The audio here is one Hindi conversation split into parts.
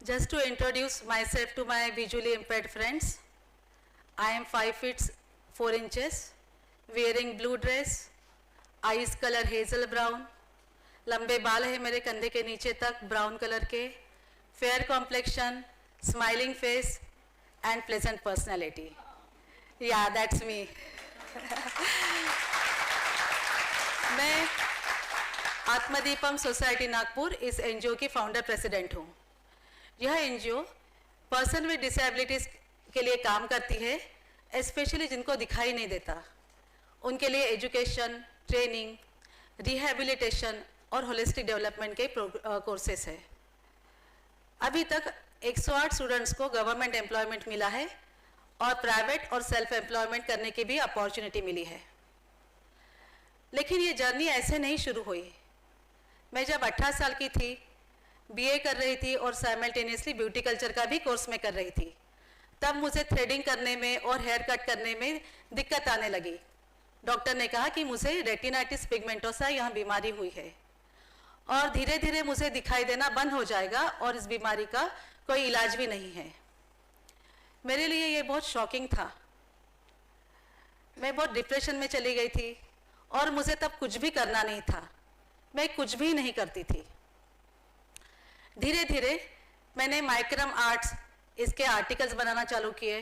Just to introduce myself to my visually impaired friends, I am 5 feet 4 inches, wearing blue dress, eyes color hazel brown, लंबे बाल है मेरे कंधे के नीचे तक ब्राउन कलर के, fair complexion, smiling face and pleasant personality. या दैट्स मी. मैं आत्मदीपम सोसाइटी नागपुर इस एनजीओ की फाउंडर प्रेसिडेंट हूँ. यह एनजीओ पर्सन विद डिसेबिलिटीज़ के लिए काम करती है, स्पेशली जिनको दिखाई नहीं देता उनके लिए एजुकेशन, ट्रेनिंग, रिहैबिलिटेशन और होलिस्टिक डेवलपमेंट के कोर्सेस है. अभी तक 108 स्टूडेंट्स को गवर्नमेंट एम्प्लॉयमेंट मिला है और प्राइवेट और सेल्फ एम्प्लॉयमेंट करने की भी अपॉर्चुनिटी मिली है. लेकिन ये जर्नी ऐसे नहीं शुरू हुई. मैं जब 18 साल की थी, बीए कर रही थी और साइमल्टेनियसली ब्यूटी कल्चर का भी कोर्स में कर रही थी, तब मुझे थ्रेडिंग करने में और हेयर कट करने में दिक्कत आने लगी. डॉक्टर ने कहा कि मुझे रेटिनाइटिस पिगमेंटोसा यह बीमारी हुई है और धीरे धीरे मुझे दिखाई देना बंद हो जाएगा और इस बीमारी का कोई इलाज भी नहीं है. मेरे लिए ये बहुत शॉकिंग था. मैं बहुत डिप्रेशन में चली गई थी और मुझे तब कुछ भी करना नहीं था. मैं कुछ भी नहीं करती थी. धीरे धीरे मैंने माइक्रम आर्ट्स इसके आर्टिकल्स बनाना चालू किए,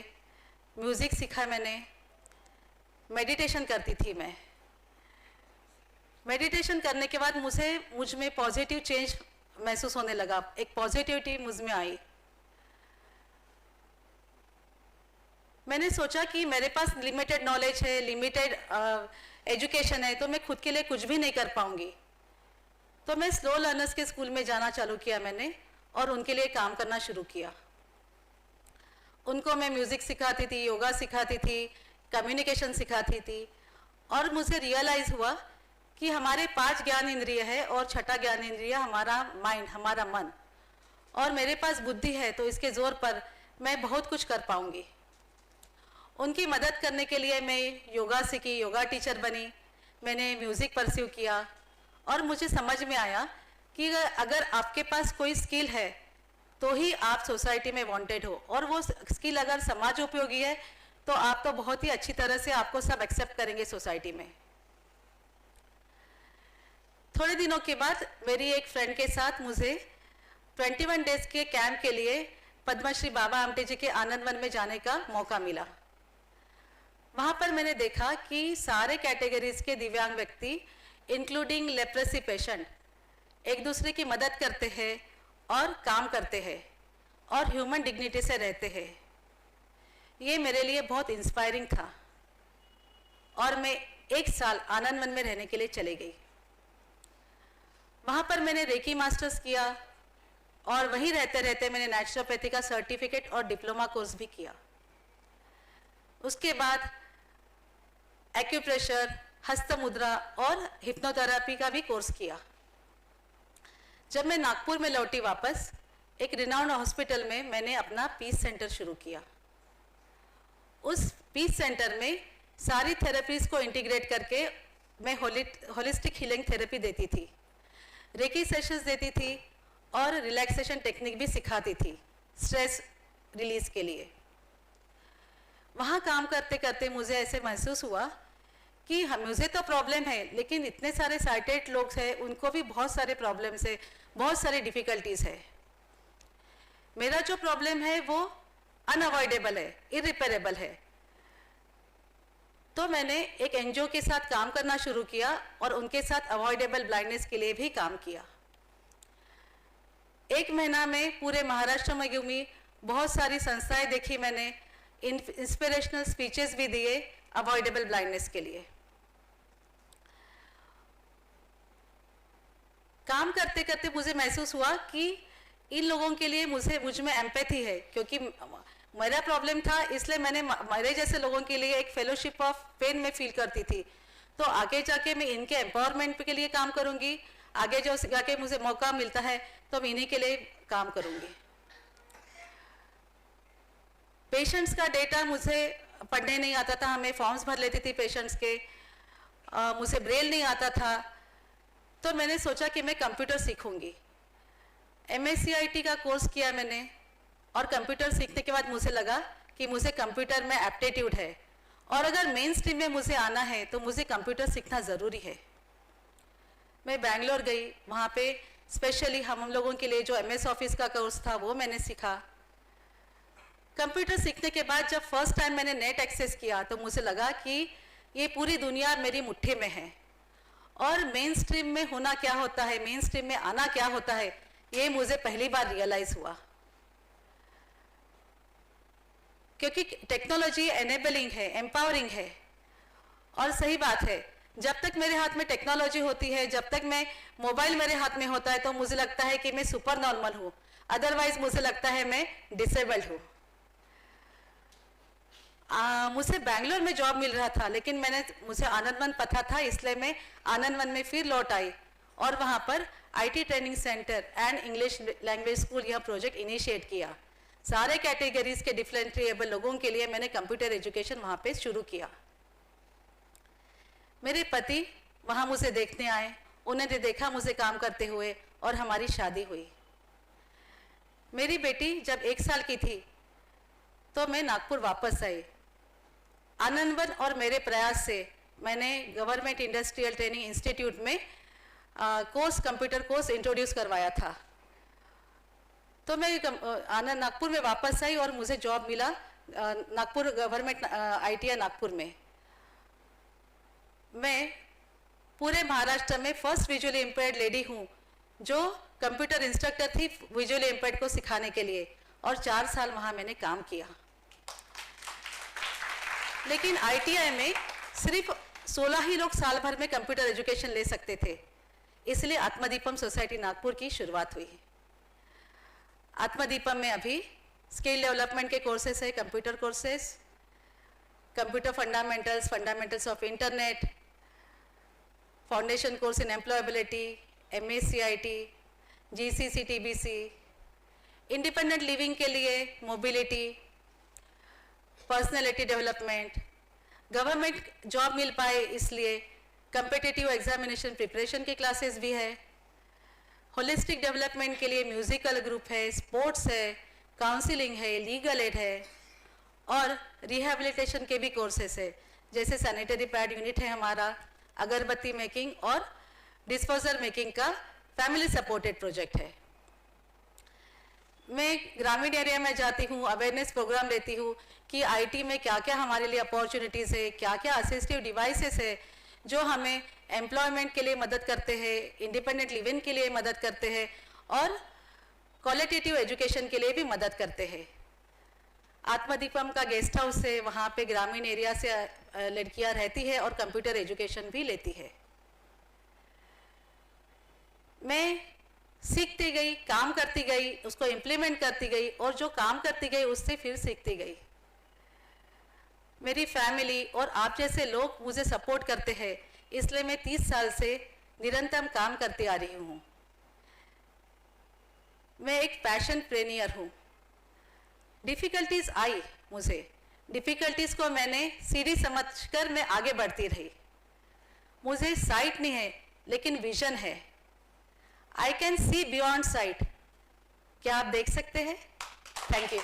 म्यूज़िक सीखा मैंने, मेडिटेशन करती थी मैं. मेडिटेशन करने के बाद मुझ में पॉजिटिव चेंज महसूस होने लगा. एक पॉजिटिविटी मुझ में आई. मैंने सोचा कि मेरे पास लिमिटेड नॉलेज है, लिमिटेड एजुकेशन है, तो मैं खुद के लिए कुछ भी नहीं कर पाऊंगी. तो मैं स्लो लर्नर्स के स्कूल में जाना चालू किया मैंने और उनके लिए काम करना शुरू किया. उनको मैं म्यूज़िक सिखाती थी, योगा सिखाती थी, कम्युनिकेशन सिखाती थी. और मुझे रियलाइज़ हुआ कि हमारे 5 ज्ञान इंद्रिय है और छठा ज्ञान इंद्रिय हमारा माइंड, हमारा मन, और मेरे पास बुद्धि है, तो इसके ज़ोर पर मैं बहुत कुछ कर पाऊँगी. उनकी मदद करने के लिए मैं योगा सीखी, योगा टीचर बनी, मैंने म्यूज़िक परस्यू किया और मुझे समझ में आया कि अगर आपके पास कोई स्किल है तो ही आप सोसाइटी में वांटेड हो, और वो स्किल अगर समाज उपयोगी है तो आप तो बहुत ही अच्छी तरह से आपको सब एक्सेप्ट करेंगे सोसाइटी में. थोड़े दिनों के बाद मेरी एक फ्रेंड के साथ मुझे 21 डेज के कैंप के लिए पद्मश्री बाबा आमटे जी के आनंद वन में जाने का मौका मिला. वहाँ पर मैंने देखा कि सारे कैटेगरीज के दिव्यांग व्यक्ति इंक्लूडिंग लेप्रेसी पेशेंट एक दूसरे की मदद करते हैं और काम करते हैं और ह्यूमन डिग्निटी से रहते हैं. ये मेरे लिए बहुत इंस्पायरिंग था और मैं 1 साल आनंद वन में रहने के लिए चली गई. वहाँ पर मैंने रेकी मास्टर्स किया और वहीं रहते रहते मैंने नेचुरोपैथी का सर्टिफिकेट और डिप्लोमा कोर्स भी किया. उसके बाद एक्यूप्रेशर, हस्त मुद्रा और हिप्नोथेरेपी का भी कोर्स किया. जब मैं नागपुर में लौटी वापस, एक रिनाउंड हॉस्पिटल में मैंने अपना पीस सेंटर शुरू किया. उस पीस सेंटर में सारी थेरेपीज़ को इंटीग्रेट करके मैं होलिस्टिक हीलिंग थेरेपी देती थी, रेकी सेशंस देती थी और रिलैक्सेशन टेक्निक भी सिखाती थी स्ट्रेस रिलीज के लिए. वहाँ काम करते करते मुझे ऐसे महसूस हुआ कि मुझे तो प्रॉब्लम है, लेकिन इतने सारे साइटेड लोग हैं, उनको भी बहुत सारे प्रॉब्लम्स है, बहुत सारी डिफ़िकल्टीज़ है. मेरा जो प्रॉब्लम है वो अनअवॉइडेबल है, इरिपेरेबल है. तो मैंने एक एनजीओ के साथ काम करना शुरू किया और उनके साथ अवॉइडेबल ब्लाइंडनेस के लिए भी काम किया. 1 महीना में पूरे महाराष्ट्र में घूमी, बहुत सारी संस्थाएं देखी मैंने, इंस्पिरेशनल स्पीचेस भी दिए अवॉइडेबल ब्लाइंडनेस के लिए. काम करते करते मुझे महसूस हुआ कि इन लोगों के लिए मुझ में एम्पैथी है, क्योंकि मेरा प्रॉब्लम था, इसलिए मैंने मेरे जैसे लोगों के लिए एक फेलोशिप ऑफ पेन में फील करती थी. तो आगे जाके मैं इनके एम्पावरमेंट के लिए काम करूंगी, आगे जो जाके मुझे मौका मिलता है तो मैं इन्हीं के लिए काम करूंगी. पेशेंट्स का डेटा मुझे पढ़ने नहीं आता था, मैं फॉर्म्स भर लेती थी पेशेंट्स के. मुझे ब्रेल नहीं आता था, तो मैंने सोचा कि मैं कंप्यूटर सीखूंगी. MSc का कोर्स किया मैंने और कंप्यूटर सीखने के बाद मुझे लगा कि मुझे कंप्यूटर में एप्टीट्यूड है और अगर मेन स्ट्रीम में मुझे आना है तो मुझे कंप्यूटर सीखना ज़रूरी है। मैं बैंगलोर गई, वहाँ पे स्पेशली हम लोगों के लिए जो MS ऑफिस का कोर्स था वो मैंने सीखा। कंप्यूटर सीखने के बाद जब फर्स्ट टाइम मैंने नेट एक्सेस किया तो मुझे लगा कि ये पूरी दुनिया मेरी मुट्ठी में है और मेन स्ट्रीम में होना क्या होता है, मेन स्ट्रीम में आना क्या होता है, ये मुझे पहली बार रियलाइज हुआ। क्योंकि टेक्नोलॉजी एनेबलिंग है, एम्पावरिंग है और सही बात है, जब तक मेरे हाथ में टेक्नोलॉजी होती है, जब तक मैं मोबाइल मेरे हाथ में होता है तो मुझे लगता है कि मैं सुपर नॉर्मल हूँ, अदरवाइज मुझे लगता है मैं डिसेबल्ड हूँ। मुझे बैंगलोर में जॉब मिल रहा था लेकिन मुझे आनंदवन पता था, इसलिए मैं आनंदवन में फिर लौट आई और वहाँ पर IT training centre and English language school यह प्रोजेक्ट इनिशिएट किया। सारे कैटेगरीज के डिफरेंटली एबल लोगों के लिए मैंने कंप्यूटर एजुकेशन वहाँ पे शुरू किया। मेरे पति वहाँ मुझे देखने आए, उन्होंने देखा मुझे काम करते हुए और हमारी शादी हुई। मेरी बेटी जब 1 साल की थी तो मैं नागपुर वापस आई। आनंदवन और मेरे प्रयास से मैंने गवर्नमेंट इंडस्ट्रियल ट्रेनिंग इंस्टीट्यूट में कंप्यूटर कोर्स इंट्रोड्यूस करवाया था। तो मैं नागपुर में वापस आई और मुझे जॉब मिला नागपुर गवर्नमेंट ITI नागपुर में। मैं पूरे महाराष्ट्र में फर्स्ट विजुअली इम्पेयर्ड लेडी हूँ जो कंप्यूटर इंस्ट्रक्टर थी विजुअली इम्पेयर्ड को सिखाने के लिए और 4 साल वहाँ मैंने काम किया। लेकिन ITI में सिर्फ 16 ही लोग साल भर में कंप्यूटर एजुकेशन ले सकते थे, इसलिए आत्मदीपम सोसाइटी नागपुर की शुरुआत हुई। आत्मदीपम में अभी स्किल डेवलपमेंट के कोर्सेस है, computer courses, computer fundamentals of internet, foundation course in employability, MSc GCC TBC, independent living के लिए mobility, personality development, government job मिल पाए इसलिए कम्पिटिटिव एग्जामिनेशन प्रिपरेशन की क्लासेस भी है, होलिस्टिक डेवलपमेंट के लिए म्यूजिकल ग्रुप है, स्पोर्ट्स है, काउंसलिंग है, लीगल एड है और रिहैबिलिटेशन के भी कोर्सेस है, जैसे सैनिटरी पैड यूनिट है हमारा, अगरबत्ती मेकिंग और डिस्पोजल मेकिंग का फैमिली सपोर्टेड प्रोजेक्ट है। मैं ग्रामीण एरिया में जाती हूँ, अवेयरनेस प्रोग्राम लेती हूँ कि IT में क्या क्या हमारे लिए अपॉर्चुनिटीज़ है, क्या क्या असिस्टिव डिवाइसेस है जो हमें एम्प्लॉयमेंट के लिए मदद करते हैं, इंडिपेंडेंट लिविंग के लिए मदद करते हैं और क्वालिटेटिव एजुकेशन के लिए भी मदद करते हैं। आत्मदीपम का गेस्ट हाउस है, वहाँ पे ग्रामीण एरिया से लड़कियाँ रहती है और कंप्यूटर एजुकेशन भी लेती है। मैं सीखती गई, काम करती गई, उसको इम्प्लीमेंट करती गई और जो काम करती गई उससे फिर सीखती गई। मेरी फैमिली और आप जैसे लोग मुझे सपोर्ट करते हैं, इसलिए मैं 30 साल से निरंतर काम करती आ रही हूँ। मैं एक पैशन प्रेनियर हूँ। डिफ़िकल्टीज आई मुझे, डिफ़िकल्टीज को मैंने सीढ़ी समझकर मैं आगे बढ़ती रही। मुझे साइट नहीं है लेकिन विजन है। I can see beyond sight। क्या आप देख सकते हैं? Thank you.